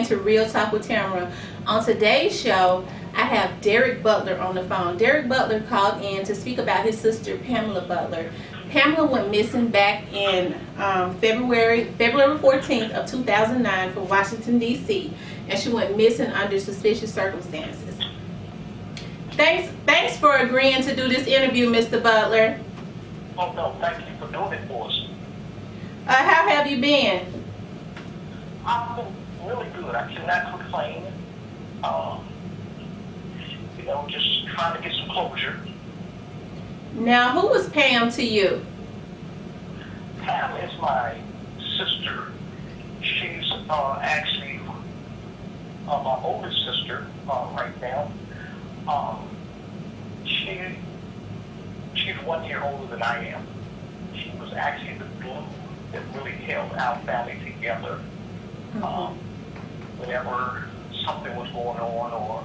To Real Talk with Tamara. On today's show, I have Derek Butler on the phone. Derek Butler called in to speak about his sister Pamela Butler. Pamela went missing back in February 14th of 2009 from Washington D.C. and she went missing under suspicious circumstances. Thanks for agreeing to do this interview, Mr. Butler. Oh no, thank you for doing it for us. How have you been? I've been really good. I cannot complain. Just trying to get some closure. Now, who was Pam to you? Pam is my sister. She's actually my oldest sister right now. She's 1 year older than I am. She was actually the glue that really held our family together. Whenever something was going on or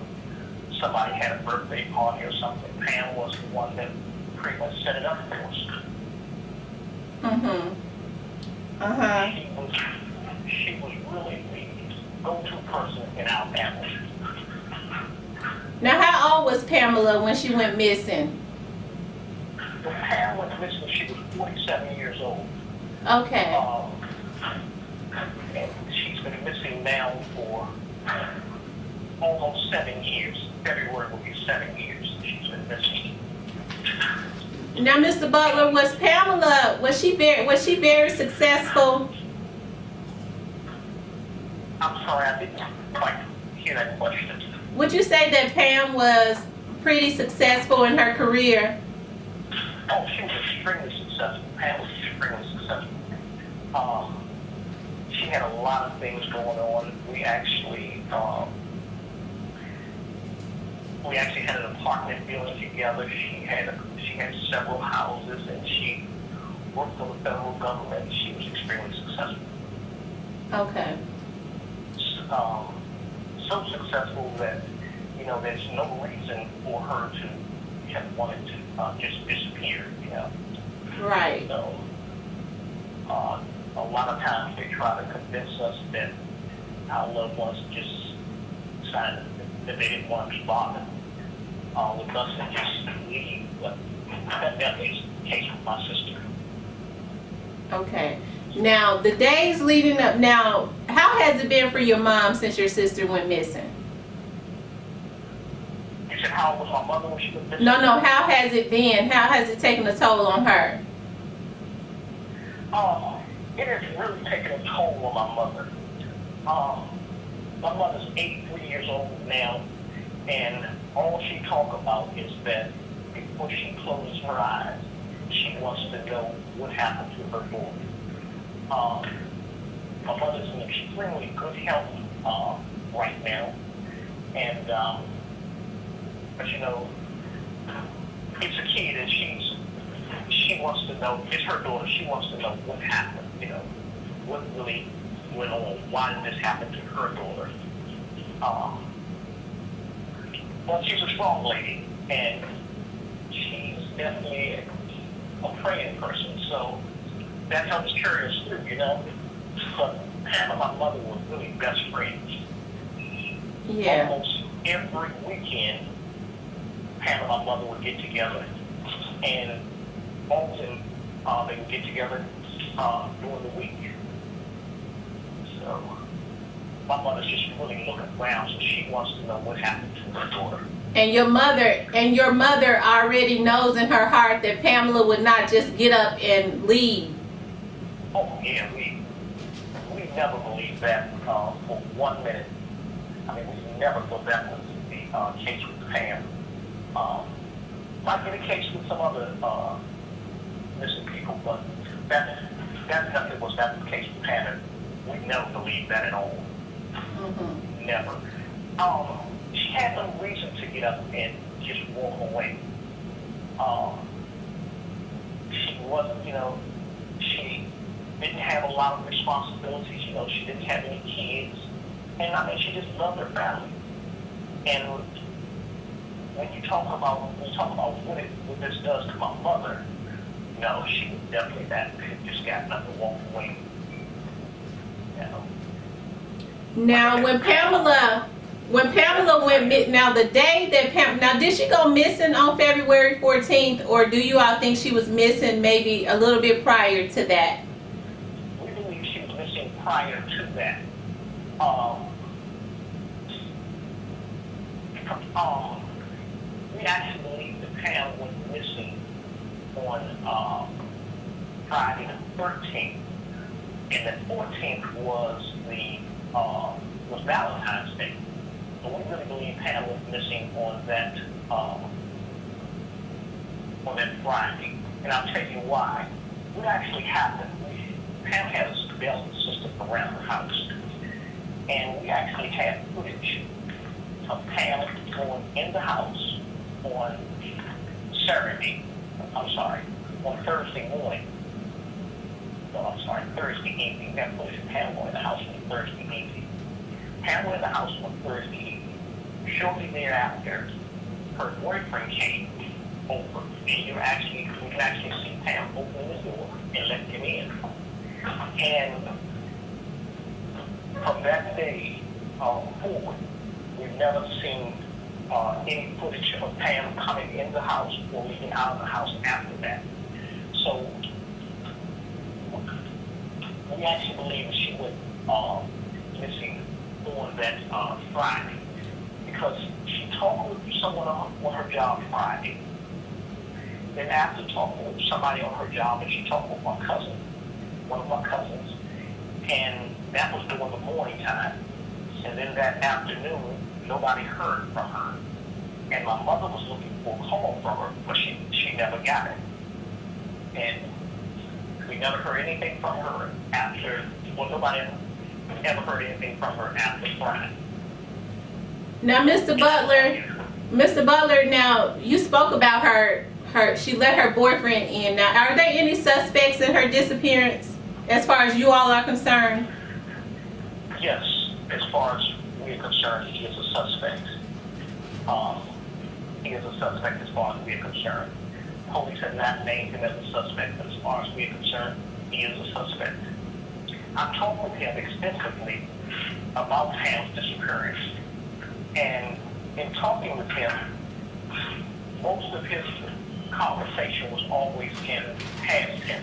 somebody had a birthday party or something, Pam was the one that pretty much set it up for us. She was really the go-to person in our family. Now, how old was Pamela when she went missing? When Pam went missing, she was 47 years old. Okay. And she's been missing now for almost 7 years. February will be 7 years she's been missing. Now, Mr. Butler, was she very successful? I'm sorry, I didn't quite hear that question. Would you say that Pam was pretty successful in her career? Oh, she was extremely successful. Pam was extremely successful. She had a lot of things going on. We actually had an apartment building together. She had several houses, and she worked for the federal government. She was extremely successful. Okay. So successful that there's no reason for her to have wanted to just disappear. Right. So a lot of times they try to convince us that our loved ones just decided that they didn't want to be bothered with us and just leave. But that definitely is the case with my sister. Okay. Now, the days leading up, now, how has it been for your mom since your sister went missing? You said how old was my mother when she went missing? No, how has it been? How has it taken a toll on her? It has really taken a toll on my mother. My mother's 83 years old now, and all she talks about is that before she closes her eyes, she wants to know what happened to her daughter. My mother's in extremely good health right now, and but it's a kid, and she wants to know. It's her daughter. She wants to know what happened. What really went on. Why did this happen to her daughter? Well, she's a strong lady, and she's definitely a praying person. So that helps carry us through, But Pam and my mother were really best friends. Yeah. Almost every weekend, Pam and my mother would get together, and often they would get together during the week. So my mother's just really looking around, so she wants to know what happened to her daughter. And your mother already knows in her heart that Pamela would not just get up and leave. Oh yeah, we never believed that for 1 minute. I mean, we never thought that was the case with Pam. Might be the case with some other missing people, but that definitely was not the case with Pam. We never believed that at all. Mm-hmm. Never. She had no reason to get up and just walk away. She wasn't, she didn't have a lot of responsibilities. She didn't have any kids. And I mean, she just loved her family. And when you talk about what this does to my mother, no, she was definitely that. Just gotten up and walked away. Now, when Pamela went now the day that now did she go missing on February 14th, or do you all think she was missing maybe a little bit prior to that? We believe she was missing prior to that. We actually believe that Pam went missing on Friday the 13th, and the 14th was was Valentine's Day. So we really believe Pam was missing on that Friday, and I'll tell you why. What actually happened? Pam had a surveillance system around the house, and we actually had footage of Pam going in the house on Thursday morning. Thursday evening. We had footage of Pam going in the house on Thursday evening. Pam went in the house on Thursday evening. Shortly thereafter, her boyfriend came over, and we can actually see Pam opening the door and let him in. And from that day forward, we've never seen any footage of Pam coming in the house or leaving out of the house after that. So we actually believe that she went missing on that Friday because she talked with someone on her job Friday. Then after talking with somebody on her job, and she talked with one of my cousins, and that was during the morning time. And then that afternoon, nobody heard from her. And my mother was looking for a call from her, but she never got it. And we never heard anything from her after, nobody ever heard anything from her after Friday. Now, Mr. Butler, now you spoke about her, she let her boyfriend in. Now, are there any suspects in her disappearance as far as you all are concerned? Yes, as far as we're concerned, he is a suspect. He is a suspect as far as we're concerned. Police have not named him as a suspect, but as far as we're concerned, he is a suspect. I've talked with him extensively about Pam's disappearance. And in talking with him, most of his conversation was always in past tense,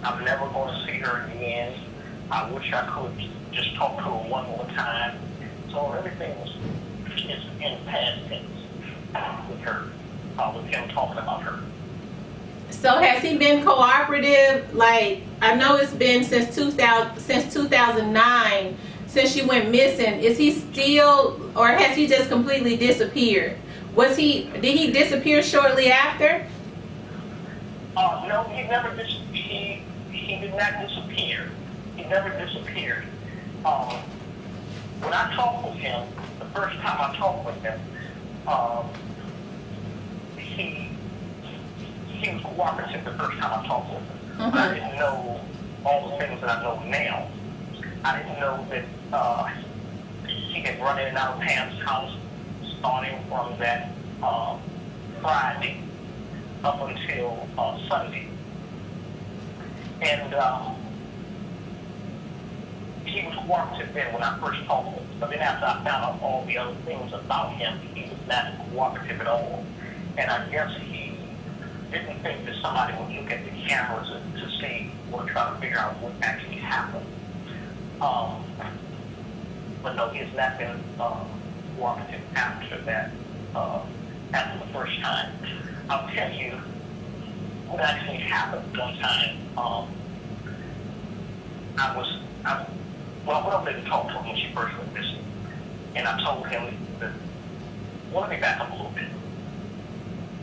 I'm never going to see her again. I wish I could just talk to her one more time. So everything is in past tense with her, with him talking about her. So has he been cooperative? Like, I know it's been since 2009 since she went missing. Is he still, or has he just completely disappeared? Did he disappear shortly after? No, he never he did not disappear. He never disappeared. When I talked with him, the first time I talked with him, he was cooperative the first time I talked with him. Mm-hmm. I didn't know all the things that I know now. I didn't know that he had run in and out of Pam's house starting from that Friday up until Sunday. And he was cooperative then when I first talked to him. But then after I found out all the other things about him, he was not cooperative at all. And I guess he didn't think that somebody would look at the cameras to see or try to figure out what actually happened. But no, he has not been cooperative after that, after the first time. I'll tell you what actually happened one time. well, I went over there to talk to him when she first went missing. And I told him that, well, let me back up a little bit.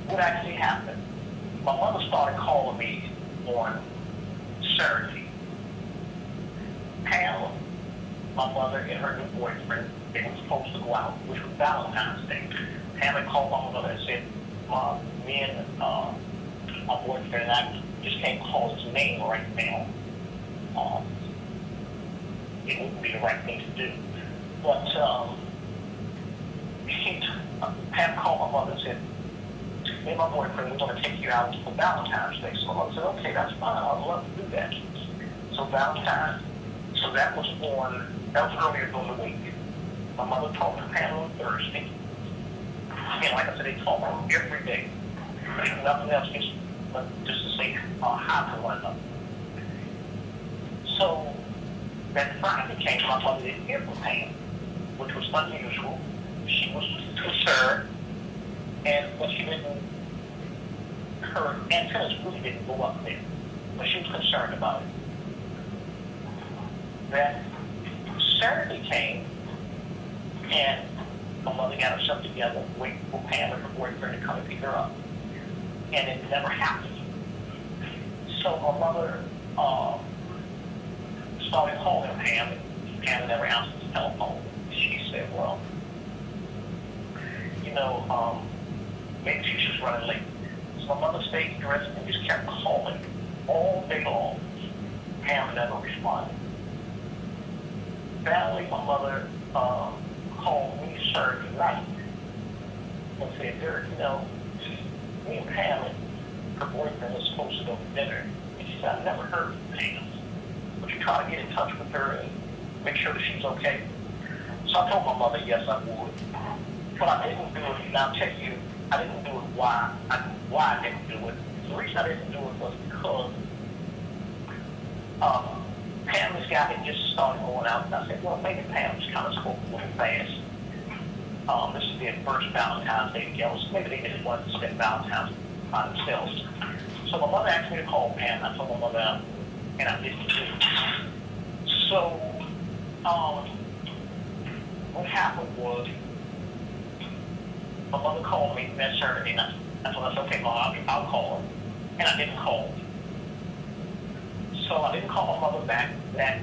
What actually happened? My mother started calling me on Saturday. Pam, my mother, and her new boyfriend, they were supposed to go out, which was Valentine's Day. Pam had called my mother and said, Mom, me and my boyfriend and I just can't call his name right now. It wouldn't be the right thing to do. But Pam called my mother and said, me and my boyfriend, we're going to take you out for Valentine's Day. So my mother said, okay, that's fine. I'd love to do that. So that was earlier during the week. My mother talked to Pam on Thursday. And like I said, they talk every day. There's nothing else just to say hi to one another. So that Friday came, my mother didn't hear from Pam, which was unusual. She was concerned, but she didn't, her antennas really didn't go up there, but she was concerned about it. That Saturday came, and my mother got herself together, waiting for Pam and her boyfriend to come and pick her up. And it never happened. So my mother started calling Pam, and Pam never answered the telephone. She said, well, maybe she's just running late. So my mother stayed dressed and just kept calling all day long. Pam never responded. Finally, my mother called me Saturday night and said, Derek, me and Pam and her boyfriend was supposed to go to dinner. And she said, I never heard from Pam. Would you try to get in touch with her and make sure that she's okay? So I told my mother, yes, I would. But I didn't do it, and I'll tell you, I didn't do it why I didn't do it. The reason I didn't do it was because Pam, this guy had just started going out, and I said, well, maybe Pam just kind of spoke a little fast. This is their first Valentine's Day together, so maybe they didn't want to spend Valentine's by themselves. So my mother asked me to call Pam, and I told my mother, and I didn't do it. So, what happened was, my mother called me that Saturday, and I told her, I said, okay, Mom, I'll call her. And I didn't call her. So I didn't call my mother back. That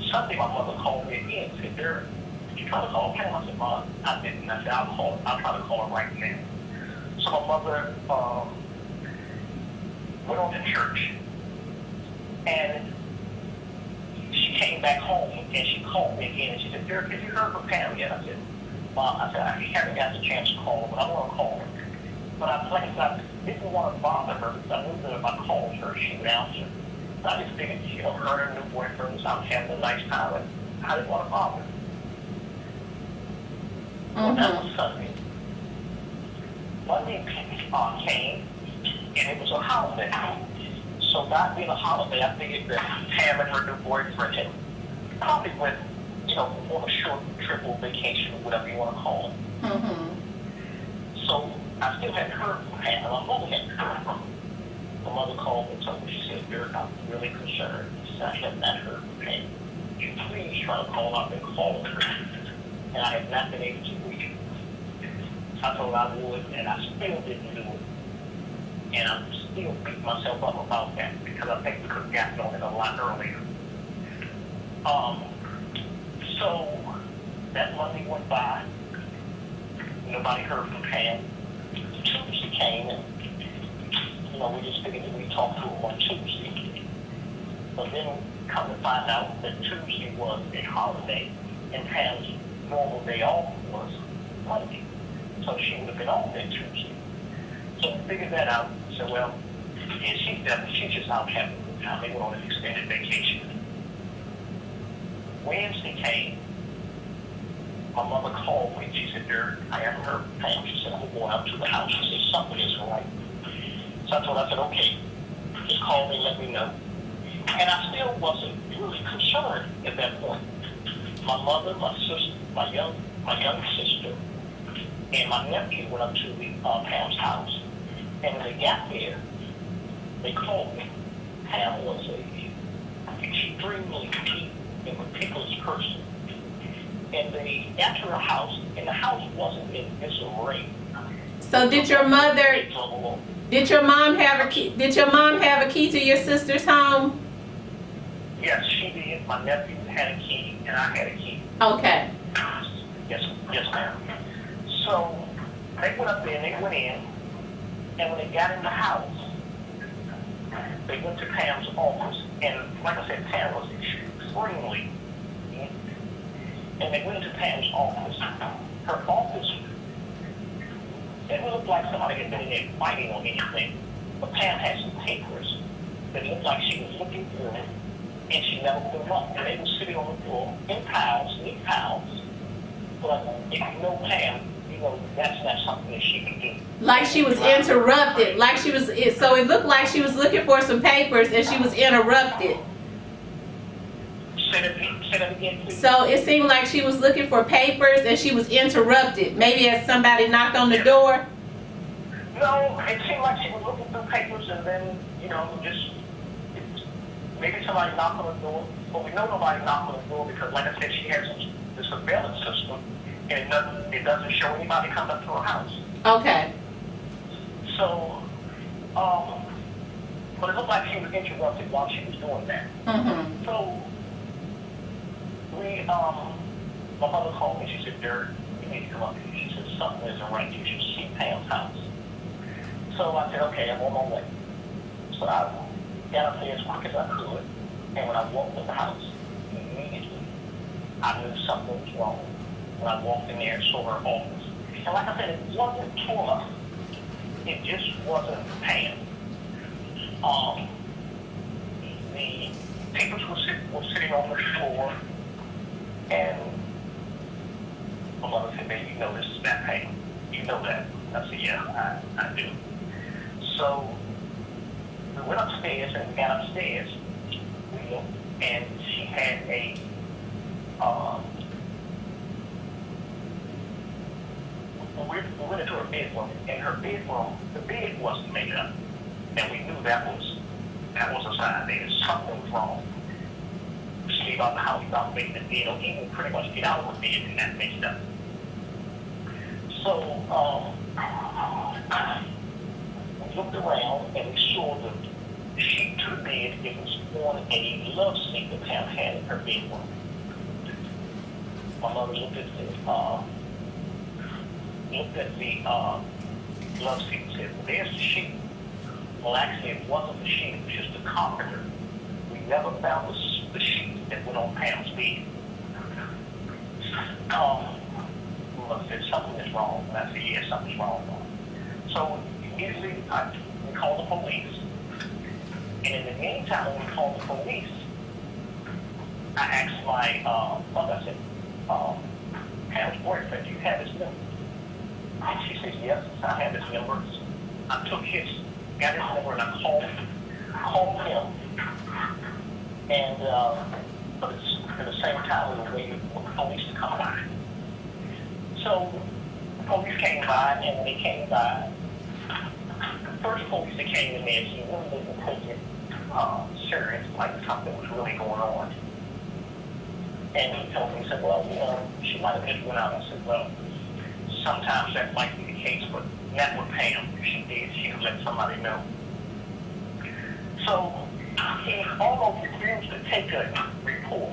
Sunday, my mother called me again and said, Derek, did you try to call Pam? I said, Mom, I didn't. I said, I'll try to call her right now. So my mother went on to church, and she came back home, and she called me again, and she said, Derek, have you heard from Pam yet? I said, Mom, I haven't got the chance to call her, but I want to call her. But I didn't want to bother her, because I knew that if I called her, she would answer. So I just figured, her and her new boyfriend was out having a nice time, and I didn't want to bother her. Well, that was Sunday. Monday came, and it was a holiday. So that being a holiday, I figured that Pam and her new boyfriend had probably went, on a short trip or vacation or whatever you want to call it. Mm-hmm. So I still hadn't heard from Pam, and my mother hadn't heard from her. My mother called me and told me, she said, Derek, I'm really concerned. She said, I have not heard from Pam. Would you please try to call up and call her? And I have not been able to reach her. I told her I would, and I still didn't do it. And I'm still beating myself up about that, because I think we could have gotten on it a lot earlier. So that Monday went by. Nobody heard from Pam. Tuesday came, and we just figured that we'd talk to her on Tuesday. But then come to find out that Tuesday was a holiday, and Pam's normal day off was Monday. So she would have been off that Tuesday. So we figured that out. So, well, and she's just out having a good time. They went on an extended vacation. Wednesday came. My mother called me. She said, Derek, I haven't heard from Pam. She said, I'm going out to the house. She said, something isn't right. So I told her, I said, okay, just call me and let me know. And I still wasn't really concerned at that point. My mother, my sister, my young sister, and my nephew went up to Pam's house. And when they got there, they called me. Pam was she extremely deep and meticulous person. And they entered her house, and the house wasn't in disarray. So did your mom have a key? Did your mom have a key to your sister's home? Yes, she did. My nephew had a key, and I had a key. Okay. Yes, ma'am. So they went up there and they went in, and when they got in the house, they went to Pam's office, and like I said, Pam was extremely, and they went into Pam's office. Her office, it looked like somebody had been in there fighting or anything, but Pam had some papers that looked like she was looking through, and she never put them up, and they were sitting on the floor in piles, neat piles. But if you know Pam, you know that's not something that she can do. Like she was interrupted. Like she was. So it looked like she was looking for some papers and she was interrupted. Say that again, please. So it seemed like she was looking for papers and she was interrupted. Maybe as somebody knocked on the door. No, it seemed like she was looking through papers and then, you know, just maybe somebody knocked on the door. But we know nobody knocked on the door because, like I said, she has the surveillance system, and it doesn't show anybody coming up to her house. Okay. So, but it looked like she was interrupted while she was doing that. Mm-hmm. So, my mother called me. She said, "Derek, you need to come up here." She said, "Something isn't right. You should see Pam's house." So I said, "Okay, I'm on my way." So I got up there as quick as I could, and when I walked in the house, immediately I knew something was wrong. When I walked in there and saw her office, and like I said, it wasn't Torah. It just wasn't Pam. The papers were sitting on the floor, and my mother said, "Baby, you know this is not Pam. You know that." I said, "Yeah, I do." So we went upstairs, and we got upstairs, and she had we went into her bedroom, and her bedroom, the bed wasn't made up, and we knew that was a sign that something was wrong. She leave out the house without making the bed, or even pretty much get out of the bed and not make it up. So we looked around and we saw the sheet to the bed. It was on a love seat that Pam had in her bedroom. My mother looked at the love seat and said, "Well, there's the sheet." Well, actually, it wasn't the sheet. It was just the comforter. We never found the sheet that went on Pam's bed. My mother said, "Something is wrong." And I said, "Yeah, something's wrong." So immediately we called the police. And in the meantime, when we called the police, I asked my mother, I said, "Pam's boyfriend, do you have his number?" And she said, "Yes, I have his number." I got his number, and I called him. And at the same time, we were waiting for the police to come by. So the police came by, and when they came by, the first police that came in there, he really didn't take it serious, like something was really going on. And he told me, he said, "Well, you know, she might have just went out." I said, "Well, sometimes that might be the case, but not with Pam. If she did, she would let somebody know." So he almost refused to take a report.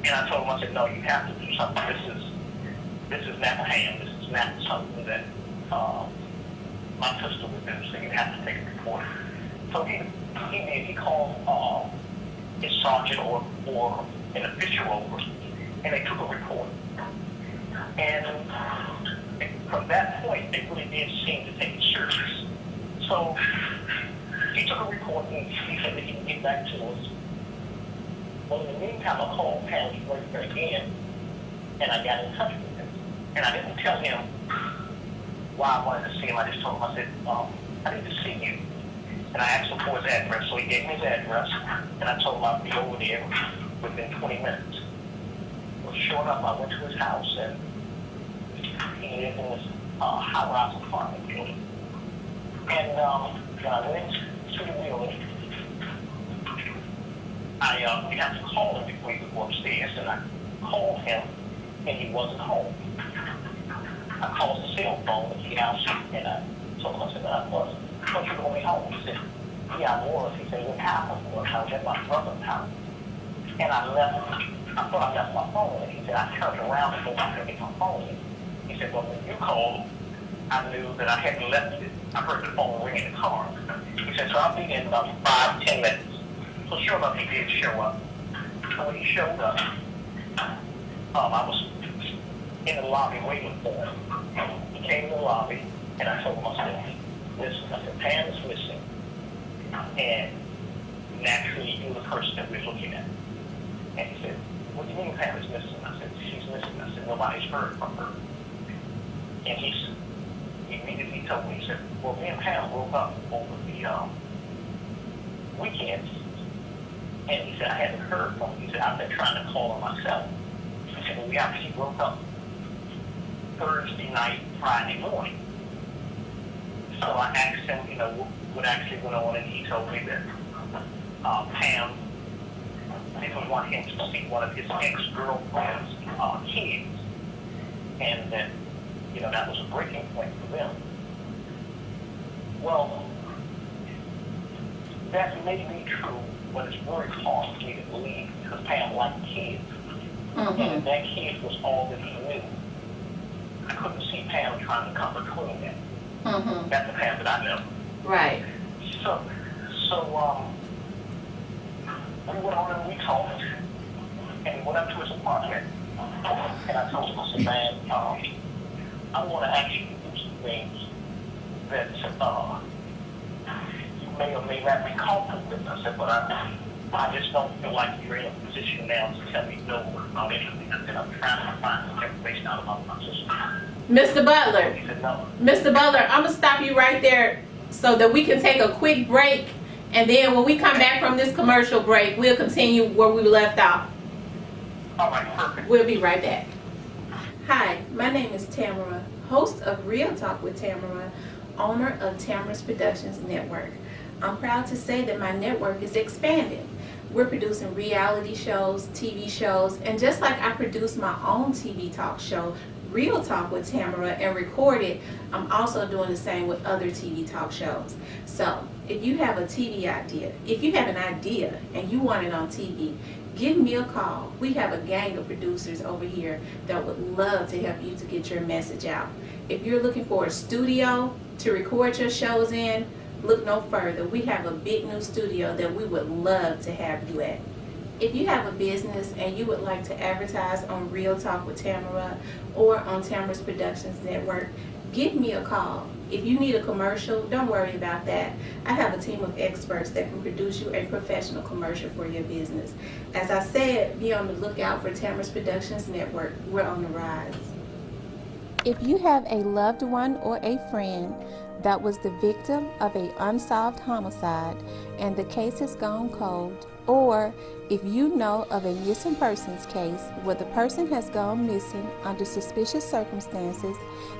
And I told him, I said, "No, you have to do something. This is not Pam. This is not something that my sister would do, so you have to take a report." So he did. He called his sergeant or an official over, and they took a report. And from that point, they really did seem to take it serious. So he took a report, and he said that he would get back to us. Well, in the meantime, I called Pam's boyfriend again, and I got in touch with him. And I didn't tell him why I wanted to see him. I just told him, I said, "I need to see you." And I asked him for his address, so he gave me his address, and I told him I'd be over there within 20 minutes. Well, sure enough, I went to his house, and he lived in this high-rise apartment building. And when I went into the building, you have to call him before you could go upstairs. And I called him, and he wasn't home. I called the cell phone, and he answered, and I told him, I said, I wasn't. But you going to be home? He said, yeah, I was. He said, what happened? Well, I was at my brother's house. And I thought I left my phone. And he said, I turned around and thought I could get my phone. He said, well, when you called, I knew that I hadn't left it. I heard the phone ring in the car. He said, so I'll be in about 5-10 minutes. So sure enough, he did show up. So when he showed up, I was in the lobby waiting for him. He came in the lobby, and I told him, I said, listen, I said, Pam is missing. And naturally, you're the person that we're looking at. And he said, what do you mean Pam is missing? I said, she's missing. I said, nobody's heard from her. And he immediately told me, he said, well, me and Pam woke up over the weekends. And he said, I haven't heard from her. He said, I've been trying to call her myself. He said, well, we actually woke up Thursday night, Friday morning. So I asked him, what actually went on, and he told me that Pam didn't want him to see one of his ex-girlfriend's kids, and that, that was a breaking point for them. Well, that may be true, but it's very hard for me to believe because Pam liked kids. Mm-hmm. And that kid was all that he knew. I couldn't see Pam trying to come between them. Mm-hmm. That's the Pam that I know. Right. So we went on and we talked, and we went up to his apartment, and I told him, I said, man, I want to ask you to do some things that you may or may not be comfortable with. I said, but I just don't feel like you're in a position now to tell me no about anything. I said, I'm trying to find some information out about my sister. Mr. Butler, He said, no. Mr. Butler, I'm going to stop you right there so that we can take a quick break. And then when we come back from this commercial break, we'll continue where we left off. All right, perfect. We'll be right back. Hi, my name is Tamara, host of Real Talk with Tamara, owner of Tamara's Productions Network. I'm proud to say that my network is expanding. We're producing reality shows, TV shows, and just like I produce my own TV talk show, Real Talk with Tamara, and record it, I'm also doing the same with other TV talk shows. So, if you have a TV idea, if you have an idea and you want it on TV, give me a call. We have a gang of producers over here that would love to help you to get your message out. If you're looking for a studio to record your shows in, look no further. We have a big new studio that we would love to have you at. If you have a business and you would like to advertise on Real Talk with Tamara or on Tamara's Productions Network, give me a call. If you need a commercial, don't worry about that. I have a team of experts that can produce you a professional commercial for your business. As I said, be on the lookout for Tamara's Productions Network. We're on the rise. If you have a loved one or a friend that was the victim of an unsolved homicide and the case has gone cold, or if you know of a missing persons case where the person has gone missing under suspicious circumstances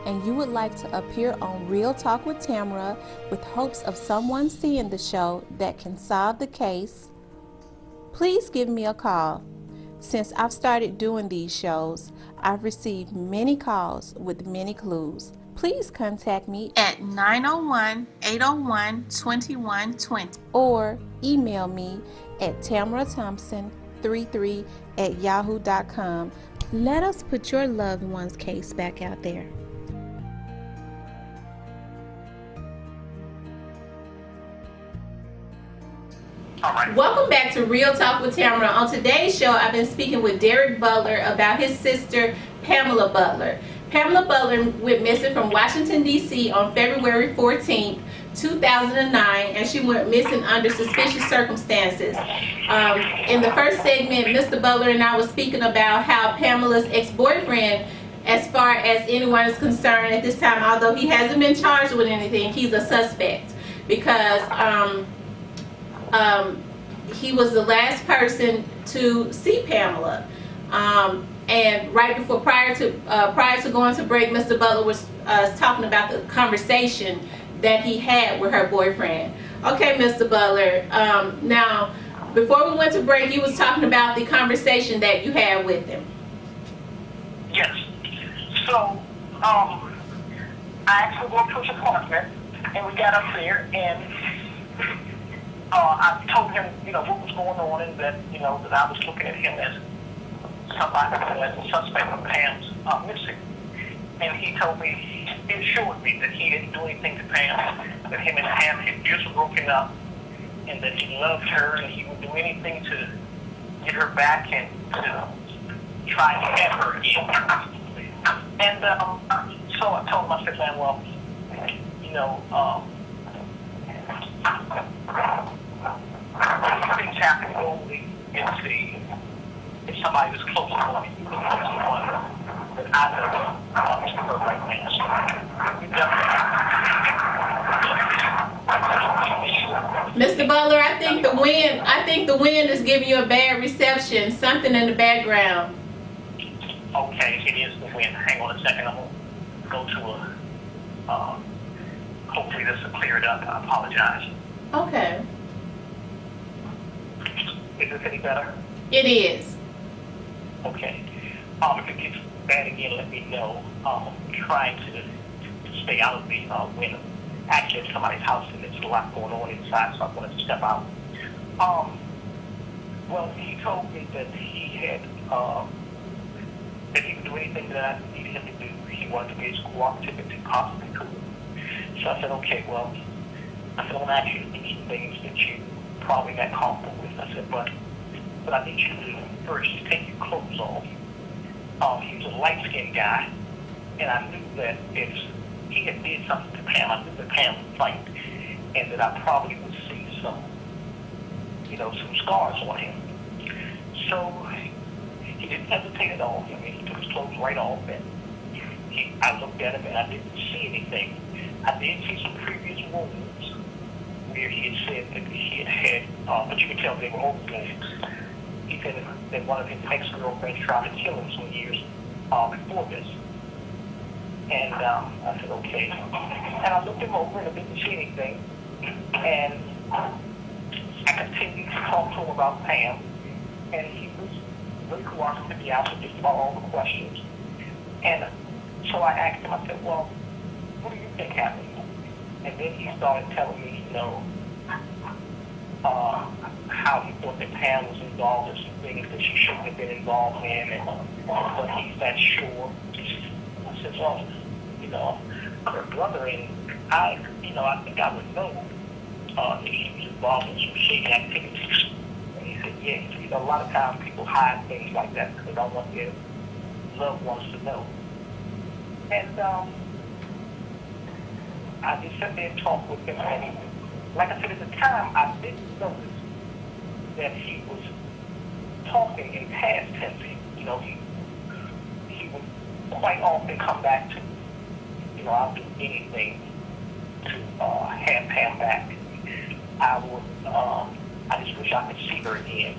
and you would like to appear on Real Talk with Tamara with hopes of someone seeing the show that can solve the case, please give me a call. Since I've started doing these shows, I've received many calls with many clues. Please contact me at 901-801-2120 or email me at tamarathompson33@yahoo.com. Let us put your loved one's case back out there. Welcome back to Real Talk with Tamara. On today's show, I've been speaking with Derek Butler about his sister, Pamela Butler. Pamela Butler went missing from Washington, D.C. on February 14th, 2009, and she went missing under suspicious circumstances. In the first segment, Mr. Butler and I were speaking about how Pamela's ex-boyfriend, as far as anyone is concerned at this time, although he hasn't been charged with anything, he's a suspect because he was the last person to see Pamela. And right before, prior to going to break, Mr. Butler was talking about the conversation that he had with her boyfriend. Okay, Mr. Butler. Now, before we went to break, you was talking about the conversation that you had with him. Yes. So, I asked him to go to his apartment, and we got up there, and I told him, what was going on, and that, that I was looking at him as somebody, as a suspect of Pam's missing. And he told me, he assured me that he didn't do anything to Pam, that him and Pam had just broken up, and that he loved her, and he would do anything to get her back and to try to have her again. And so I told him, I said, man, well, things happen only if somebody was close to me. You were someone that I know to her right now. Mr. Butler, I think the wind is giving you a bad reception. Something in the background. Okay, it is the wind. Hang on a second. I'm going to go to hopefully this will clear it up. I apologize. Okay. Is this any better? It is. Okay. If it gets bad again, let me know. I'm trying to stay out of the wind. Actually, it's somebody's house and there's a lot going on inside, so I wanted to step out. Well, he told me that he had, that he would do anything that I needed him to do. He wanted to be as cooperative as he possibly could. So I said, okay, well, I said, I'm going to ask you to do some things that you probably not comfortable with. I said, but I need you to do first is take your clothes off. He was a light-skinned guy, and I knew that if he had did something to Pam, I knew that Pam would fight, and that I probably would see some scars on him. So he didn't hesitate at all. I mean, he took his clothes right off, and I looked at him, and I didn't see anything. I did see some previous wounds where he had said that he had but you could tell they were old wounds. He said that one of his ex-girlfriends tried to kill him some years before this. And I said, okay. And I looked him over and I didn't see anything. And I continued to talk to him about Pam. And he was really cooperative. He answered just about all the questions. And so I asked him, I said, well, what do you think happened? And then he started telling me, how he thought that Pam was involved in some things that she shouldn't have been involved in, but he's not sure. I said, well, her brother and I think I would know if she was involved in some shady activities. And he said, yeah, he said, a lot of times people hide things like that because they don't want their loved ones to know. And I just sat there and talked with him, and like I said, at the time, I didn't notice that he was talking in past tense. He would quite often come back to, I'll do anything to have Pam back. I just wish I could see her again.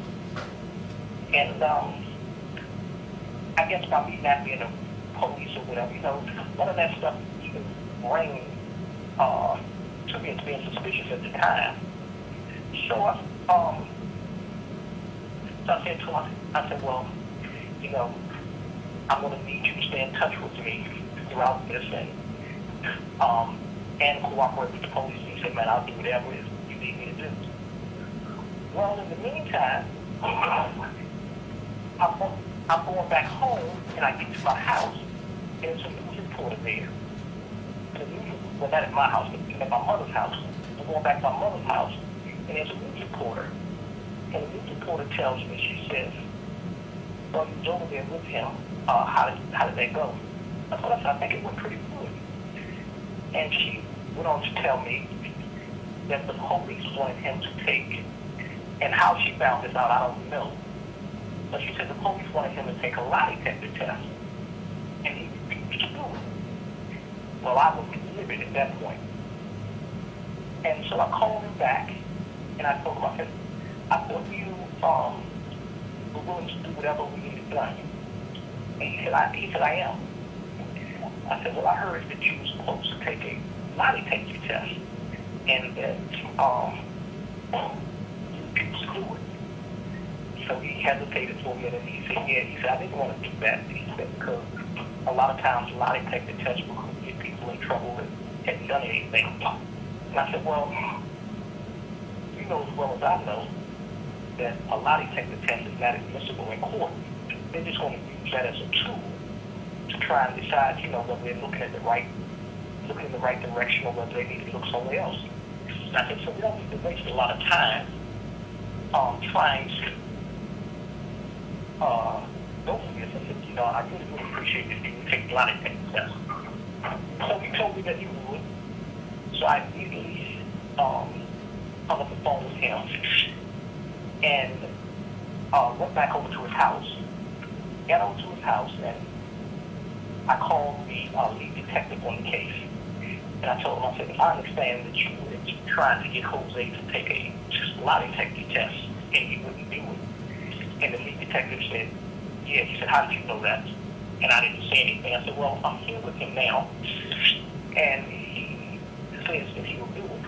And I guess by me not being a police or whatever, none of that stuff even rang to me as being suspicious at the time. So I said to him, I said, well, I'm going to need you to stay in touch with me throughout this and cooperate with the police. He said, man, I'll do whatever you need me to do. Well, in the meantime, I'm going back home, and I get to my house, and there's a news reporter there. Well, not at my house, but at my mother's house. I'm going back to my mother's house, and there's a news reporter. And the news reporter tells me, she says, well, you was over there with him. How did that go? That's what I said. I think it went pretty good. And she went on to tell me that the police wanted him to take, and how she found this out, I don't know. But she said the police wanted him to take a lie detector test, and he refused to do it. Well, I was livid at that point. And so I called him back, and I told him, I said, I thought you were willing to do whatever we needed done. And he said, I am. I said, well, I heard that you were supposed to take a lie detector test, and that you refused to do it. so he hesitated for a minute. He said, yeah, he said, I didn't want to do that. He said, because a lot of times lie detector tests will get people in trouble that hadn't done anything. And I said, well, you know as well as I know that a lie detector test is not admissible in court. They're just going to use that as a tool to try and decide, you know, whether they're looking in the right direction or whether they need to look somewhere else. And I said, so we don't need to waste a lot of time trying to go for this. I said, you know, I really would appreciate if you would take a lie detector test. So he told me that he would. So I immediately hung up the phone with him and went back over to his house. Got over to his house and I called the lead detective on the case. And I told him, I said, I understand that you were trying to get Jose to take a lie detector test and he wouldn't do it. And the lead detective said, yeah. He said, how did you know that? And I didn't say anything. I said, well, I'm here with him now. And he says that he will do it.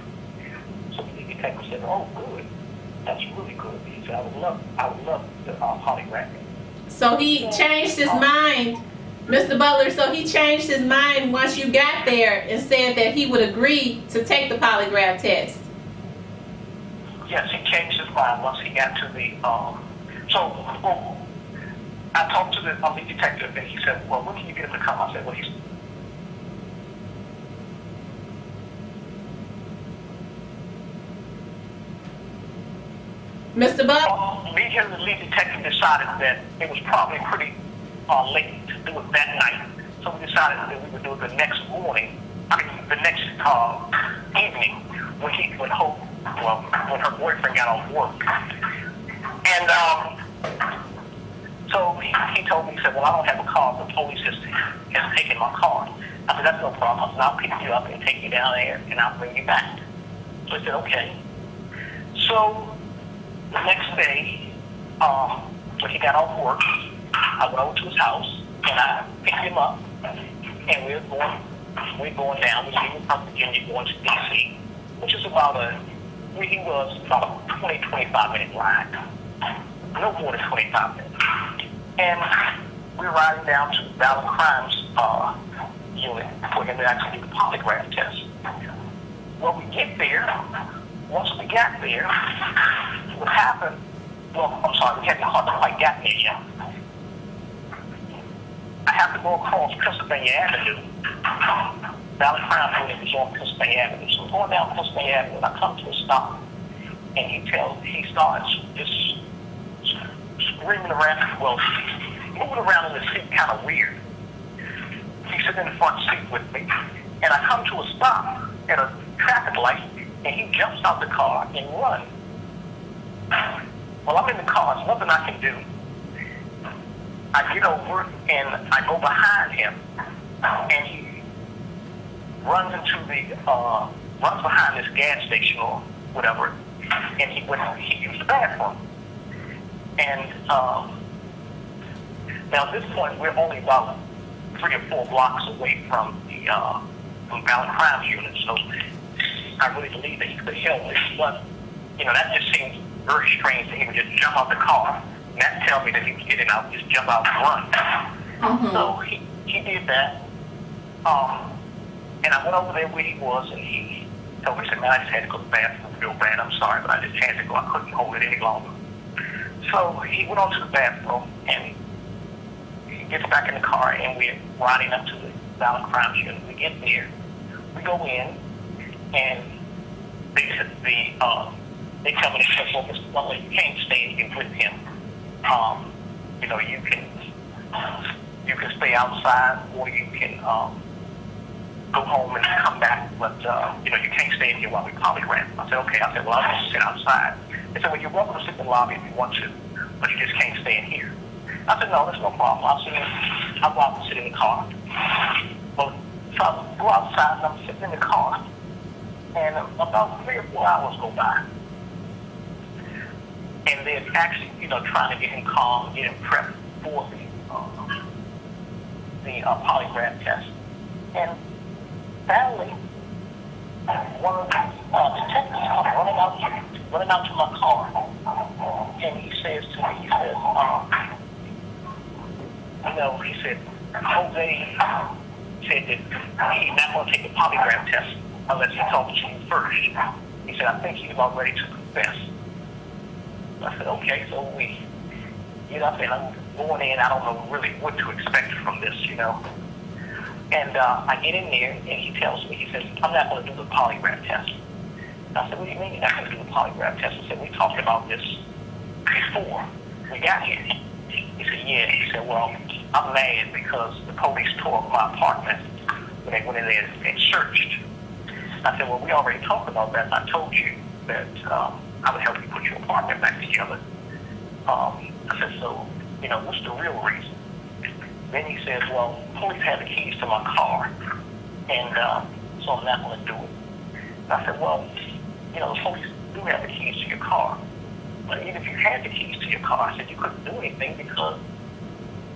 So the lead detective said, oh, good. That's really good. He said, I would love the polygraph. So he changed his mind, Mr. Butler, so he changed his mind once you got there and said that he would agree to take the polygraph test. Yes, he changed his mind once he got to the, I talked to the lead detective and he said, well, when can you get him to come? I said, well, he's... Mr. Butler? Me and the lead detective decided that it was probably pretty late to do it that night. So we decided that we would do it the next morning, the next evening when her boyfriend got off work. And so he told me, he said, well, I don't have a car. The police has taken my car. I said, that's no problem. I said, I'll pick you up and take you down there and I'll bring you back. So he said, okay. So the next day, when he got off work, I went over to his house and I picked him up and we're going down. We're leaving from Virginia going to DC, which is about a 20-25 minute ride. No more than 25 minutes. And we're riding down to the violent crimes unit for him to actually do the polygraph test. Well, we get there. Once we got there, what happened, well, I'm sorry, we hadn't quite gotten there yet. I have to go across Pennsylvania Avenue. Valley Crime Unit is on Pennsylvania Avenue. So I'm going down Pennsylvania Avenue and I come to a stop. And he starts just screaming around, well, moving around in the seat kind of weird. He's sitting in the front seat with me. And I come to a stop at a traffic light and he jumps out the car and runs. Well, I'm in the car. There's nothing I can do. I get over and I go behind him, and he runs behind this gas station or whatever, and he used the bathroom. And now at this point we're only about 3 or 4 blocks away from the violent crimes unit, so I really believe that he could help us. But you know, that just seems very strange that he would just jump out the car. And that tells me that he was getting out, just jump out and run. Mm-hmm. So he did that. And I went over there where he was, and he told me, he said, man, I just had to go to the bathroom real bad. I'm sorry, but I just had to go. I couldn't hold it any longer. So he went on to the bathroom, and he gets back in the car, and we're riding up to the violent crimes unit. We get there. We go in, and they tell me, well, Mr. Butler, you can't stay in with him. You know, you can stay outside, or you can go home and come back, but you know, you can't stay in here while we polygraph. I said, okay. I said, well, I'll just sit outside. They said, well, you're welcome to sit in the lobby if you want to, but you just can't stay in here. I said, no, there's no problem. I'll go out and sit in the car. Well, so I go outside and I'm sitting in the car, and about 3 or 4 hours go by. And they're actually, you know, trying to get him calm, get him prepped for the polygraph test. And finally, one of the detectives come running out to my car, and he says to me, he says, he said, Jose said that he's not going to take the polygraph test unless he talks to you first. He said, I think he's about ready to confess. I said, okay, so I said, I'm going in, I don't know really what to expect from this, And I get in there, and he tells me, he says, I'm not going to do the polygraph test. I said, what do you mean you're not going to do the polygraph test? He said, we talked about this before we got here. He said, yeah. He said, well, I'm mad because the police tore up my apartment when they went in there and searched. I said, well, we already talked about that. I told you that I would help you put your apartment back together. I said, so, what's the real reason? Then he says, well, police had the keys to my car, and so I'm not going to do it. And I said, well, the police do have the keys to your car. But even if you had the keys to your car, I said you couldn't do anything because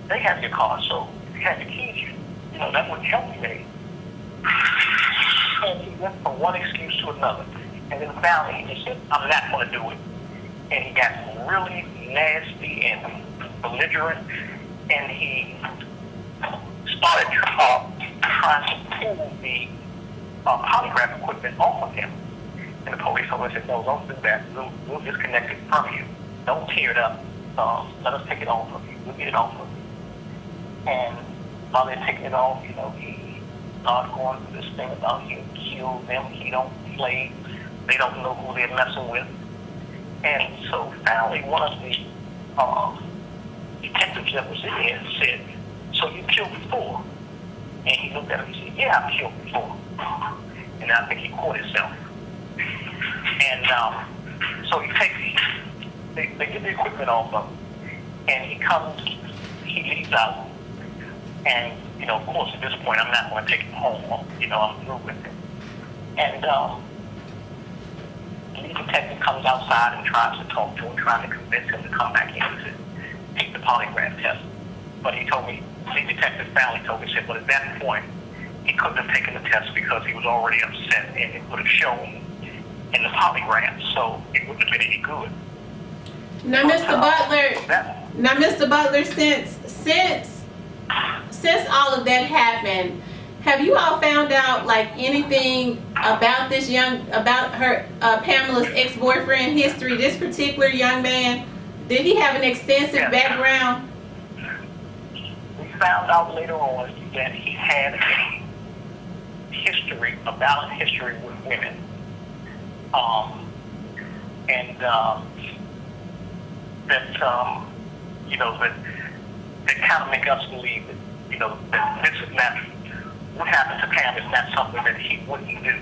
they have your car. So if you had the keys, that wouldn't help you any. And he went from one excuse to another. And then finally he just said, I'm not going to do it. And he got really nasty and belligerent. And he started trying to pull the polygraph equipment off of him. And the police officer said, no, don't do that. We'll disconnect it from you. Don't tear it up. Let us take it off of you. We'll get it off of you. And while they're taking it off, he started going through this thing about he killed them. He don't play. They don't know who they're messing with. And so finally one of the detectives that was in there said, so you killed before? And he looked at him and said, yeah, I've killed before. And I think he caught himself. And so they get the equipment off of him, and he leaves out. And, of course, at this point, I'm not going to take him home. I'm through with him. And the detective comes outside and tries to talk to him, trying to convince him to come back in to take the polygraph test. But he told me, the detective finally told me, said, but at that point, he couldn't have taken the test because he was already upset, and it would have shown in the polygraph, so it wouldn't have been any good. Now, Mr. Butler, since all of that happened, have you all found out anything about Pamela's ex-boyfriend history? This particular young man, did he have an extensive background? We found out later on that he had a violent history with women. That kind of make us believe that, that this is not, what happened to Pam is not something that he wouldn't do.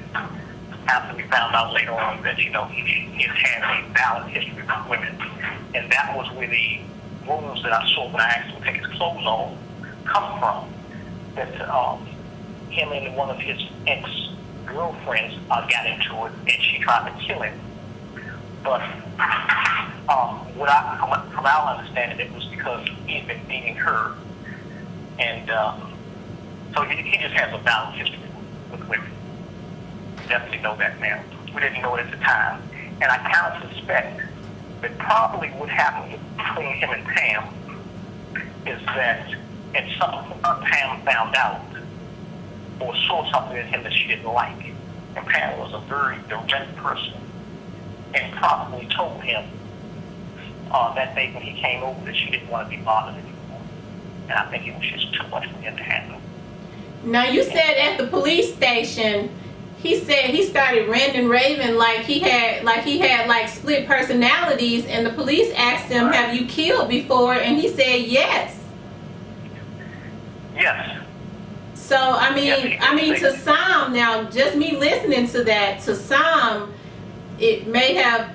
After we found out later on that, he had a violent history with women. And that was where the wounds that I saw when I asked him to take his clothes off come from. That him and one of his ex-girlfriends got into it, and she tried to kill him. But from our understanding, it was because he had been beating her. And so he just has a violent history with women. Definitely know that now. We didn't know it at the time. And I kind of suspect that probably what happened between him and Pam is that at some point Pam found out or saw something in him that she didn't like. And Pam was a very direct person and probably told him that day when he came over that she didn't want to be bothered anymore. And I think it was just too much for him to handle. Now, you said at the police station, he said he started ranting and raving like he had split personalities, and the police asked him, have you killed before? And he said yes. Yes. So I mean to some, now just me listening to that, to some it may have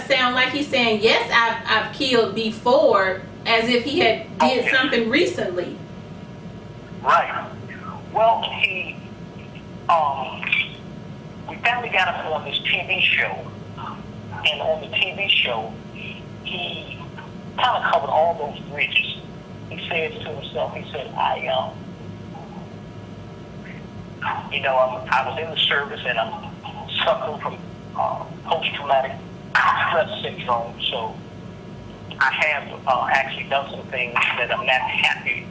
sound like he's saying yes, I've killed before, as if he had did something recently. Right. Well, we finally got him on this TV show, and on the TV show, he kind of covered all those bridges. He said to himself, he said, I was in the service and I'm suffering from post-traumatic stress syndrome, so I have actually done some things that I'm not happy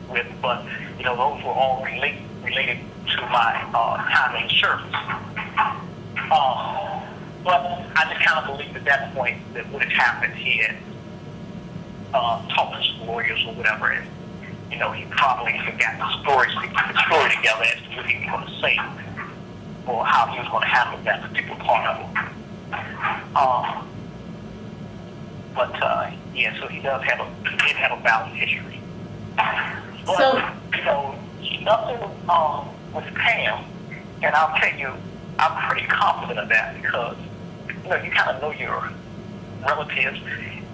with, but those were all related to my time in the service. But I just kind of believed at that point that what had happened, he had talked to some lawyers or whatever, and he probably had gotten the story together as to what he was going to say or how he was going to handle that particular part of it. So he did have a violent history. But, nothing with Pam, and I'll tell you, I'm pretty confident of that because, you kind of know your relatives,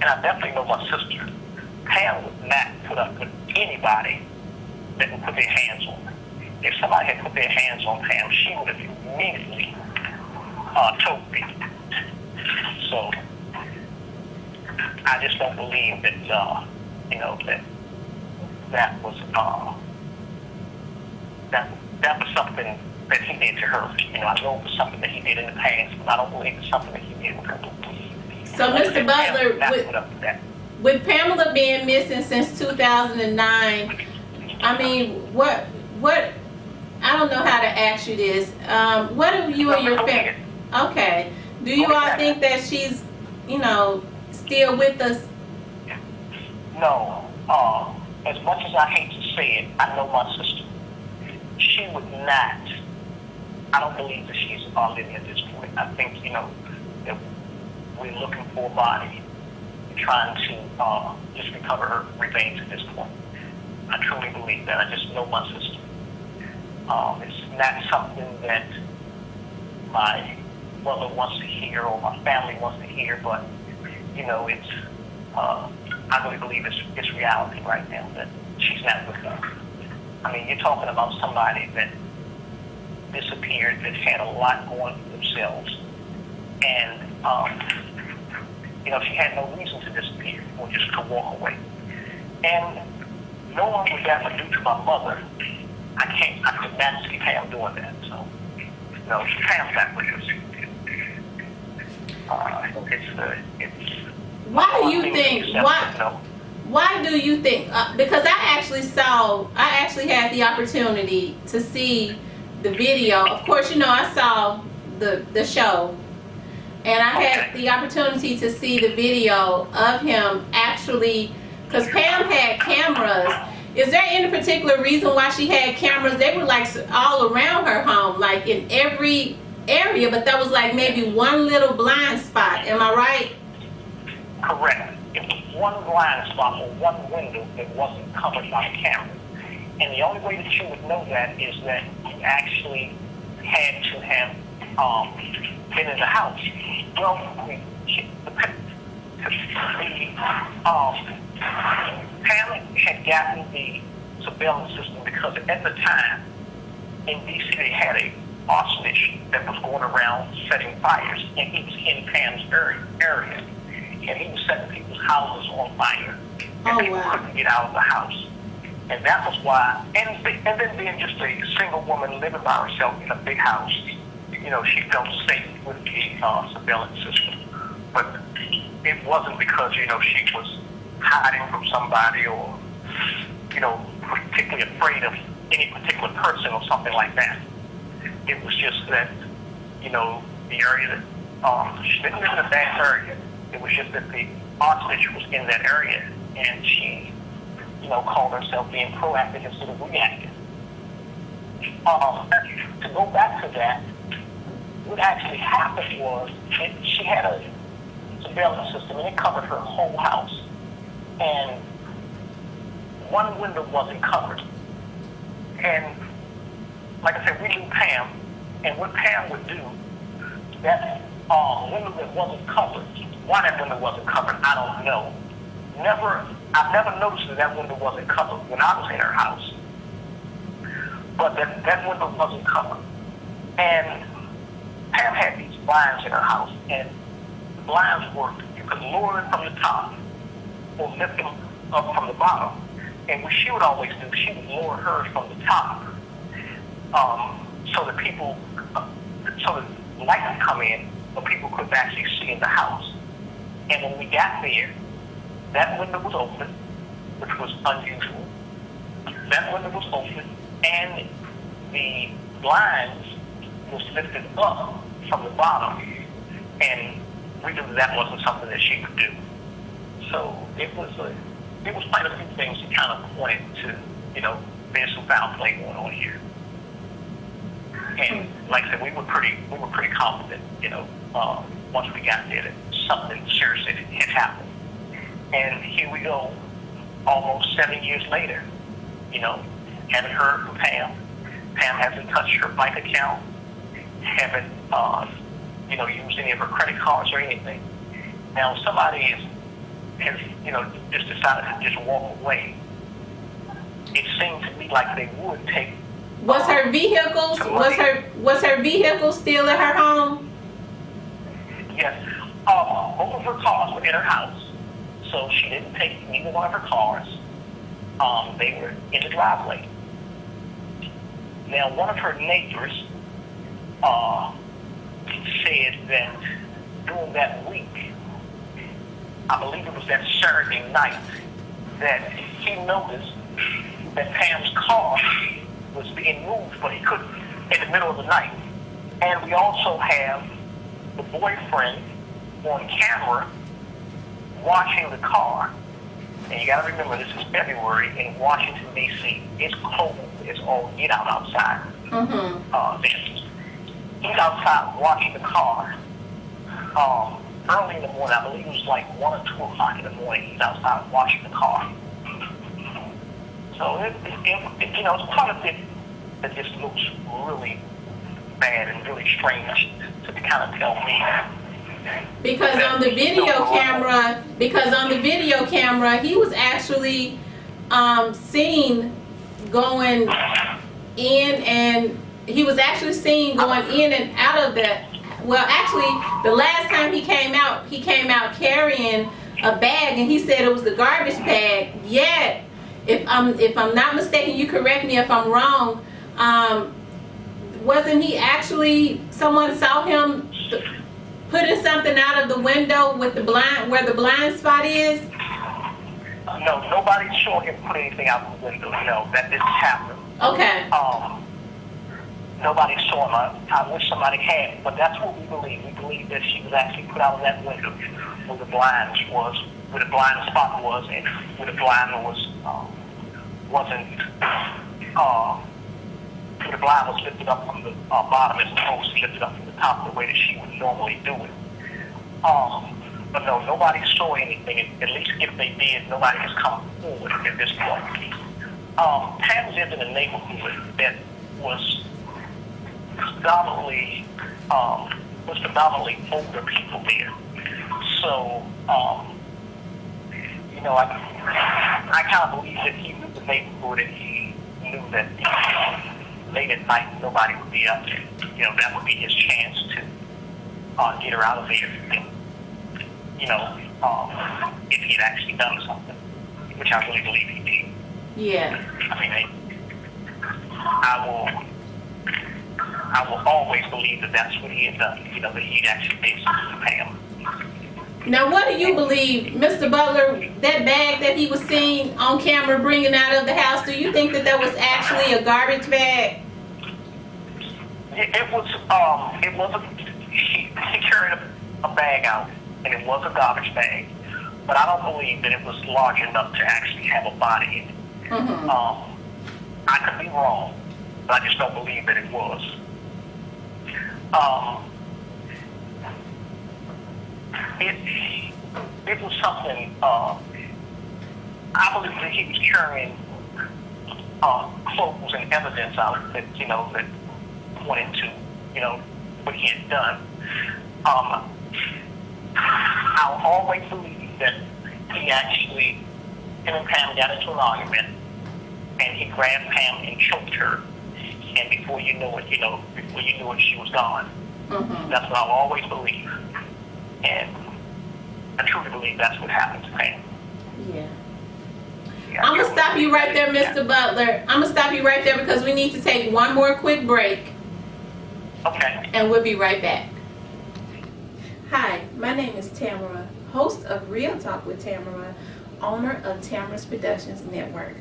and I definitely know my sister. Pam would not put up with anybody that would put their hands on her. If somebody had put their hands on Pam, she would have immediately told me. So I just don't believe that, that was something that he did to her. I know it was something that he did in the past, but I don't believe it's something that he did with her. So, Mr. Butler, with Pamela being missing since 2009, I mean, what? I don't know how to ask you this. What do you and your family? Okay. Do you all think that she's, still with us? No. As much as I hate to say it, I know my sister. She would not. I don't believe that she's living at this point. I think, that we're looking for a body and trying to just recover her remains at this point. I truly believe that. I just know my sister. It's not something that my mother wants to hear or my family wants to hear, but, it's, I really believe it's reality right now that she's not with us. I mean, you're talking about somebody that disappeared, that had a lot going for themselves, and she had no reason to disappear or just to walk away. And no one would ever do to my mother. I could not see Pam doing that. So, no, Pam's not with us. Why do you think? Why do you think? Because I actually had the opportunity to see the video. Of course, I saw the show, and I had the opportunity to see the video of him actually, because Pam had cameras. Is there any particular reason why she had cameras? They were like all around her home, like in every area, but that was like maybe one little blind spot. Am I right? Correct. It was one blind spot or one window that wasn't covered by the camera. And the only way that you would know that is that you actually had to have been in the house. Well, Pam had gotten the surveillance system because at the time in D.C. they had a arsonist that was going around setting fires, and he was in Pam's area, and he was setting people's houses on fire, and people couldn't get out of the house. And that was why, and then being just a single woman living by herself in a big house, she felt safe with the surveillance system. But it wasn't because, she was hiding from somebody or, particularly afraid of any particular person or something like that. It was just that, the area that, she didn't live in a bad area. It was just that the arsonist was in that area, and she, called herself being proactive instead of reactive. To go back to that, what actually happened was she had a surveillance system, and it covered her whole house. And one window wasn't covered. And like I said, we knew Pam, and what Pam would do, that window that wasn't covered, why that window wasn't covered, I don't know. I've never noticed that window wasn't covered when I was in her house. But that window wasn't covered. And Pam had these blinds in her house, and the blinds worked. You could lower them from the top or lift them up from the bottom. And what she would always do, she would lower hers from the top, so that so the light would come in, but people could actually see in the house. And when we got there, that window was open, which was unusual. That window was open, and the blinds was lifted up from the bottom, and we knew that wasn't something that she would do. So it was quite a few things that kind of pointed to, there's some foul play going on here. And like I said, we were pretty confident, once we got there that something serious had happened. And here we go, almost 7 years later, haven't heard from Pam. Pam hasn't touched her bank account, haven't, used any of her credit cards or anything. Now, somebody has just decided to just walk away. It seemed to me like they would take. Was her vehicle still at her home? Yes. Both of her cars were in her house, so she didn't take neither one of her cars. They were in the driveway. Now, one of her neighbors said that during that week, I believe it was that Saturday night, that he noticed that Pam's car was being moved, but he couldn't in the middle of the night. And we also have the boyfriend on camera watching the car. And you got to remember, this is February in Washington, D.C. It's cold. It's all get out outside. He's outside watching the car. Early in the morning, I believe it was like 1 or 2 o'clock in the morning, he's outside watching the car. So, it's part of it that just looks really bad and really strange to kind of tell me. Because on the video camera, he was actually seen going in, and he was actually seen going in and out of the. Well, actually, the last time he came out carrying a bag, and he said it was the garbage bag. Yet, if I'm not mistaken, you correct me if I'm wrong. Wasn't he actually? Someone saw him putting something out of the window with the blind, where the blind spot is? No, nobody saw him put anything out the window. No, that didn't happen. Okay. Nobody saw him. I wish somebody had, but that's what we believe. We believe that she was actually put out of that window where the blind spot was, and where the blind where the blind was lifted up from the bottom as opposed to lifted up from the top the way that she would normally do it. But no, nobody saw anything. At least if they did, nobody has come forward at this point. Pam lived in a neighborhood that was predominantly older people there. So, I kind of believe that he knew the neighborhood, and he knew that late at night nobody would be up there. That would be his chance to get her out of there. If he had actually done something, which I really believe he did. Yeah. I mean, I will always believe that that's what he had done. That he'd actually did something to Pam. Now, what do you believe, Mr. Butler, that bag that he was seen on camera bringing out of the house, do you think that was actually a garbage bag? It was he carried a bag out, and it was a garbage bag, but I don't believe that it was large enough to actually have a body in it. I could be wrong, but I just don't believe that it was. It was something, I believe that he was carrying clothes and evidence out that, that pointed to, what he had done. I'll always believe that he actually, him and Pam got into an argument, and he grabbed Pam and choked her, and before you knew it, she was gone. That's what I'll always believe. And I truly believe that's what happened to Pam. Yeah. I'm going to stop you right there, Mr. Butler. I'm going to stop you right there because we need to take one more quick break. Okay. And we'll be right back. Hi, my name is Tamara. host of Real Talk with Tamara, owner of Tamara's Productions Network.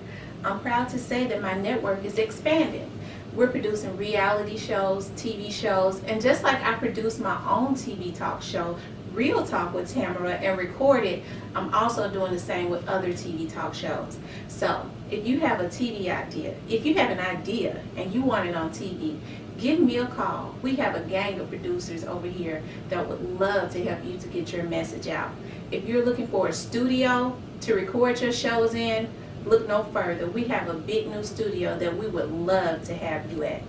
I'm proud to say that my network is expanding. We're producing reality shows, TV shows, and just like I produce my own TV talk show, Real Talk with Tamara, and record it, I'm also doing the same with other TV talk shows. So if you have a TV idea, if you have an idea and you want it on TV, give me a call. We have a gang of producers over here that would love to help you to get your message out. If you're looking for a studio to record your shows in, look no further. We have a big new studio that we would love to have you at.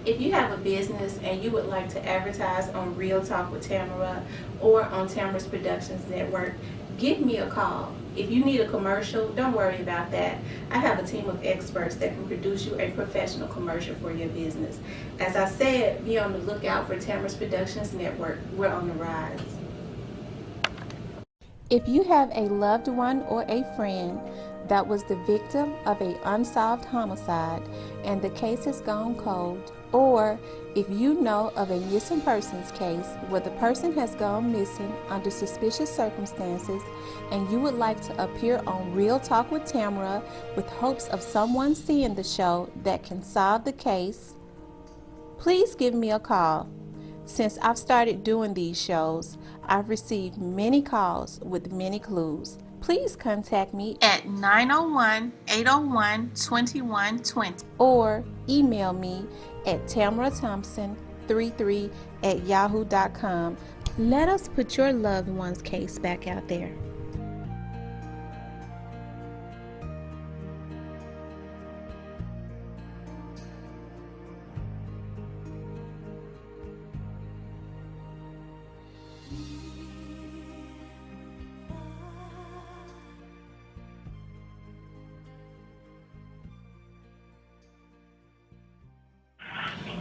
If you have a business and you would like to advertise on Real Talk with Tamara or on Tamara's Productions Network, give me a call. If you need a commercial, don't worry about that. I have a team of experts that can produce you a professional commercial for your business. As I said, be on the lookout for Tamara's Productions Network. We're on the rise. If you have a loved one or a friend that was the victim of an unsolved homicide and the case has gone cold, or if you know of a missing persons case where the person has gone missing under suspicious circumstances and you would like to appear on Real Talk with Tamara with hopes of someone seeing the show that can solve the case, please give me a call. Since I've started doing these shows, I've received many calls with many clues. Please contact me at 901-801-2120 or email me at tamarathompson33@yahoo.com. Let us put your loved one's case back out there.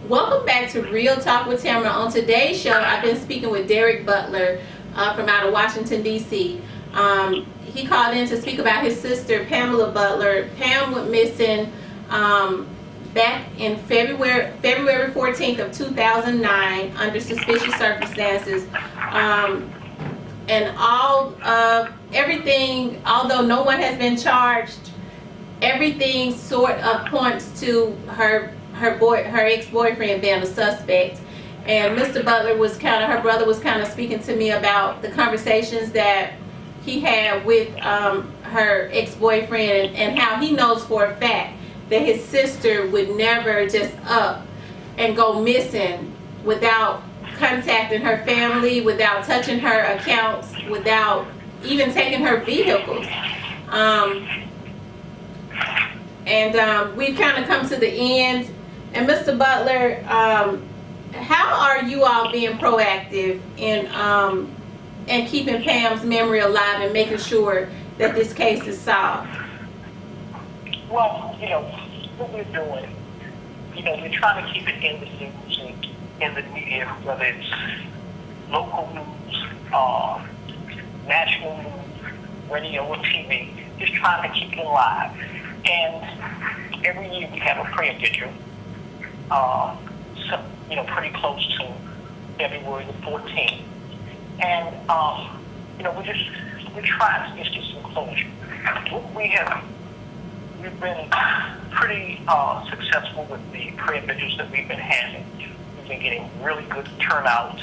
Welcome back to Real Talk with Tamara. On today's show, I've been speaking with Derek Butler from out of Washington, D.C. He called in to speak about his sister, Pamela Butler. Pam went missing back in February 14th of 2009 under suspicious circumstances. And everything, although no one has been charged, everything sort of points to her ex-boyfriend being a suspect. And Mr. Butler her brother was kind of speaking to me about the conversations that he had with her ex-boyfriend and how he knows for a fact that his sister would never just up and go missing without contacting her family, without touching her accounts, without even taking her vehicles. We've kind of come to the end. And Mr. Butler, how are you all being proactive in keeping Pam's memory alive and making sure that this case is solved? Well, what we're doing, we're trying to keep it in the news and in the media, whether it's local news, national news, radio or TV, just trying to keep it alive. And every year we have a prayer vigil. Pretty close to February the 14th. And, we're trying to just get some closure. We've been pretty successful with the prayer vigils that we've been having. We've been getting really good turnout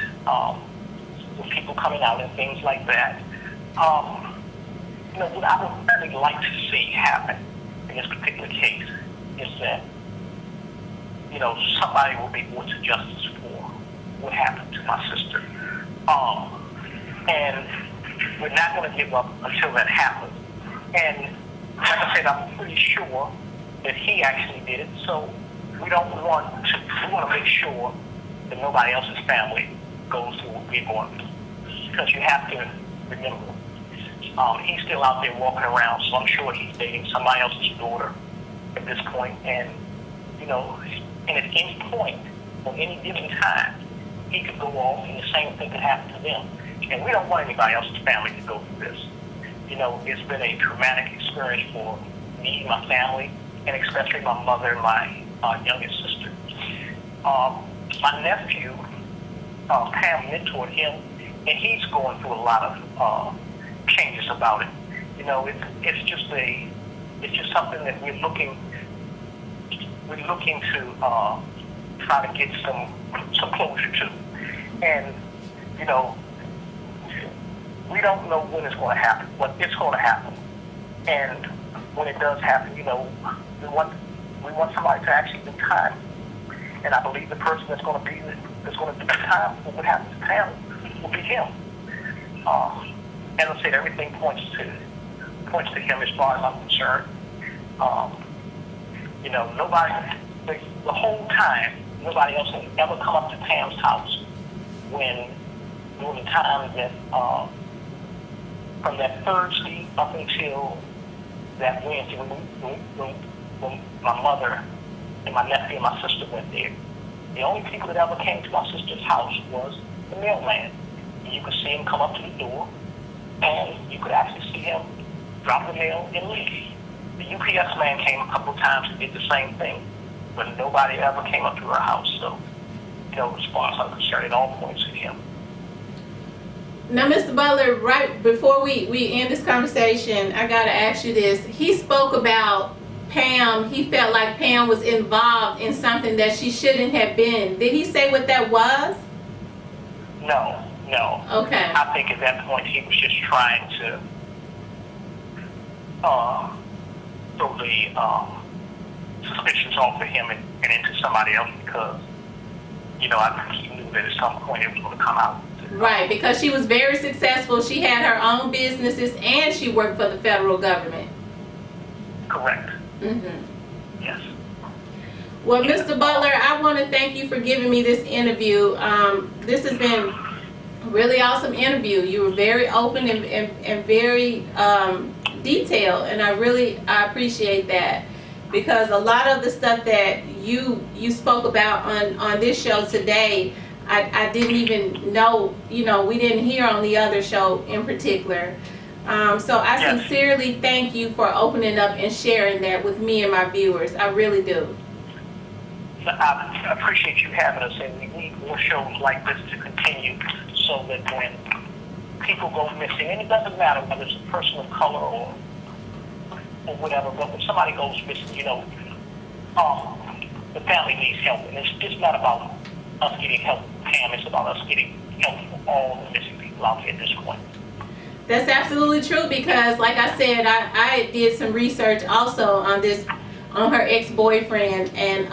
with people coming out and things like that. What I would really like to see happen in this particular case is that somebody will be brought to justice for what happened to my sister. And we're not going to give up until that happens. And like I said, I'm pretty sure that he actually did it. So we want to make sure that nobody else's family goes through what we're going through. Because you have to remember, he's still out there walking around, so I'm sure he's dating somebody else's daughter at this point. And and at any point, or any given time, he could go off and the same thing could happen to them. And we don't want anybody else's family to go through this. It's been a traumatic experience for me, my family, and especially my mother and my youngest sister. My nephew, Pam mentored him, and he's going through a lot of changes about it. You know, it's just something that we're looking to try to get some closure to. And you know, we don't know when it's going to happen, but it's going to happen. And when it does happen, you know, we want somebody to actually do time. And I believe the person that's going to do time for what happened to Pam will be him. As I said, everything points to him as far as I'm concerned. You know, the whole time, nobody else had ever come up to Pam's house during the time that from that Thursday up until that Wednesday when my mother and my nephew and my sister went there. The only people that ever came to my sister's house was the mailman. You could see him come up to the door, and you could actually see him drop the mail and leave. The UPS man came a couple of times and did the same thing, but nobody ever came up to her house. So, you know, as far as I'm concerned, it all points to him. Now, Mr. Butler, right before we end this conversation, I got to ask you this. He spoke about Pam. He felt like Pam was involved in something that she shouldn't have been. Did he say what that was? No. Okay. I think at that point he was just trying to throw the suspicions off of him and into somebody else because, you know, I think he knew that at some point it was going to come out. Right, because she was very successful. She had her own businesses and she worked for the federal government. Correct. Mm-hmm. Yes. Well, Mr. Butler, I want to thank you for giving me this interview. This has been a really awesome interview. You were very open and very detailed, and I appreciate that, because a lot of the stuff that you spoke about on this show today, I didn't even know, you know, we didn't hear on the other show in particular. So I sincerely thank you for opening up and sharing that with me and my viewers. I really do. I appreciate you having us, and we need more shows like this to continue so that when people go missing, and it doesn't matter whether it's a person of color or whatever, but when somebody goes missing, you know, the family needs help. And it's not about us getting help from Pam, it's about us getting help from all the missing people out there at this point. That's absolutely true, because like I said, I did some research also on her ex-boyfriend, and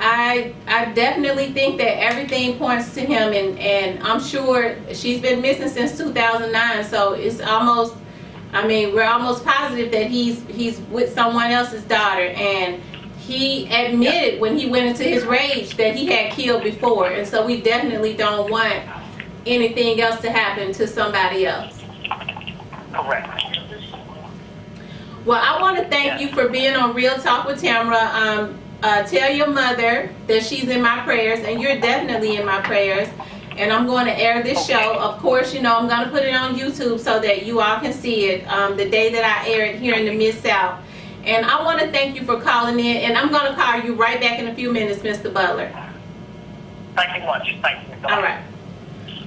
I definitely think that everything points to him, and I'm sure she's been missing since 2009, so it's almost, I mean, we're almost positive that he's with someone else's daughter, and he admitted when he went into his rage that he had killed before, and so we definitely don't want anything else to happen to somebody else. Correct. Well, I want to thank you for being on Real Talk with Tamara. Tell your mother that she's in my prayers, and you're definitely in my prayers. And I'm going to air this show. Of course, you know, I'm going to put it on YouTube so that you all can see it the day that I air it here in the Mid-South. And I want to thank you for calling in, and I'm going to call you right back in a few minutes, Mr. Butler. Thank you much. Thank you. All right.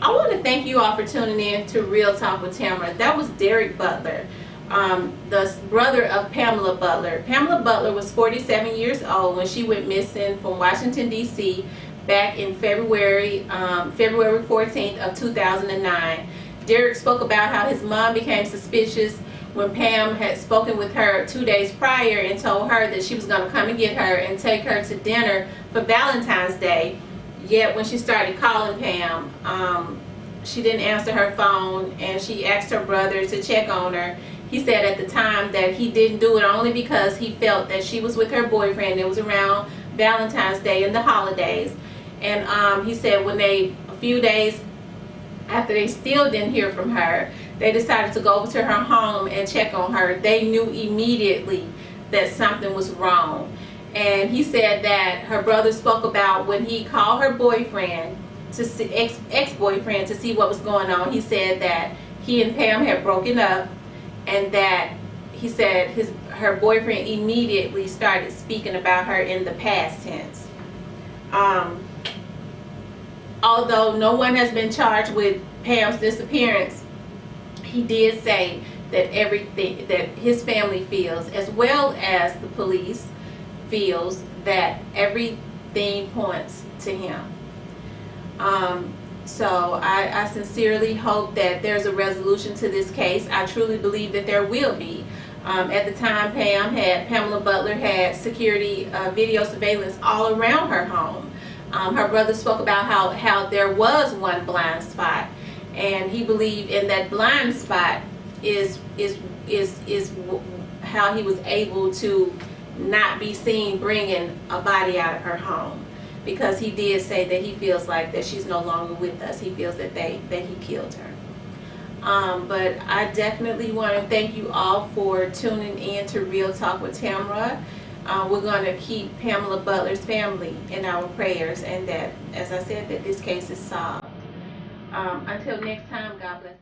I want to thank you all for tuning in to Real Talk with Tamara. That was Derek Butler, the brother of Pamela Butler. Pamela Butler was 47 years old when she went missing from Washington, D.C. back in February 14th of 2009. Derek spoke about how his mom became suspicious when Pam had spoken with her 2 days prior and told her that she was going to come and get her and take her to dinner for Valentine's Day. Yet when she started calling Pam, she didn't answer her phone, and she asked her brother to check on her. He said at the time that he didn't do it only because he felt that she was with her boyfriend. It was around Valentine's Day and the holidays. And he said a few days after they still didn't hear from her, they decided to go over to her home and check on her. They knew immediately that something was wrong. And he said that her brother spoke about when he called her boyfriend, to see ex-boyfriend, to see what was going on. He said that he and Pam had broken up, and that he said her boyfriend immediately started speaking about her in the past tense. Although no one has been charged with Pam's disappearance, he did say that everything that his family feels, as well as the police feels, that everything points to him. So I sincerely hope that there's a resolution to this case. I truly believe that there will be. At the time, Pamela Butler had security video surveillance all around her home. Her brother spoke about how there was one blind spot, and he believed in that blind spot is how he was able to not be seen bringing a body out of her home, because he did say that he feels like that she's no longer with us. He feels that he killed her. But I definitely want to thank you all for tuning in to Real Talk with Tamara. We're going to keep Pamela Butler's family in our prayers, and that, as I said, that this case is solved. Until next time, God bless.